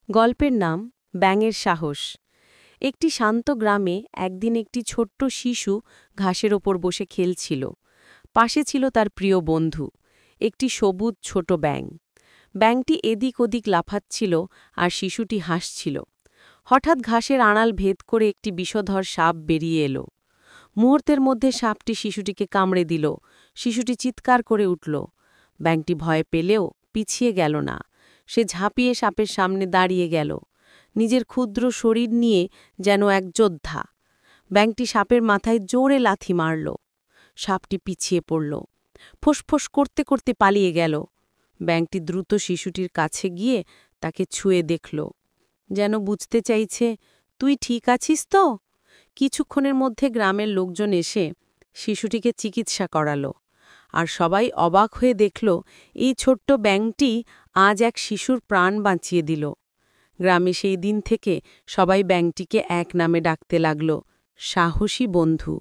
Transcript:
গল্পের নাম ব্যাঙের সাহস। একটি শান্ত গ্রামে একদিন একটি ছোট্ট শিশু ঘাসের ওপর বসে খেলছিল। পাশে ছিল তার প্রিয় বন্ধু, একটি সবুজ ছোট ব্যাঙ। ব্যাঙটি এদিক ওদিক লাফাচ্ছিল আর শিশুটি হাসছিল। হঠাৎ ঘাসের আড়াল ভেদ করে একটি বিষধর সাপ বেরিয়ে এলো। মুহূর্তের মধ্যে সাপটি শিশুটিকে কামড়ে দিল। শিশুটি চিৎকার করে উঠল। ব্যাঙটি ভয় পেলেও পিছিয়ে গেল না। সে ঝাঁপিয়ে সাপের সামনে দাঁড়িয়ে গেল, নিজের ক্ষুদ্র শরীর নিয়ে যেন এক যোদ্ধা। ব্যাঙটি সাপের মাথায় জোরে লাথি মারল। সাপটি পিছিয়ে পড়ল, ফোঁস করতে করতে পালিয়ে গেল। ব্যাঙটি দ্রুত শিশুটির কাছে গিয়ে তাকে ছুঁয়ে দেখল, যেন বুঝতে চাইছে, তুই ঠিক আছিস তো? কিছুক্ষণের মধ্যে গ্রামের লোকজন এসে শিশুটিকে চিকিৎসা করালো, আর সবাই অবাক হয়ে দেখল এই ছোট্ট ব্যাঙটি আজ এক শিশুর প্রাণ বাঁচিয়ে দিল। গ্রামে সেই দিন থেকে সবাই ব্যাঙটিকে এক নামে ডাকতে লাগল, সাহসী বন্ধু।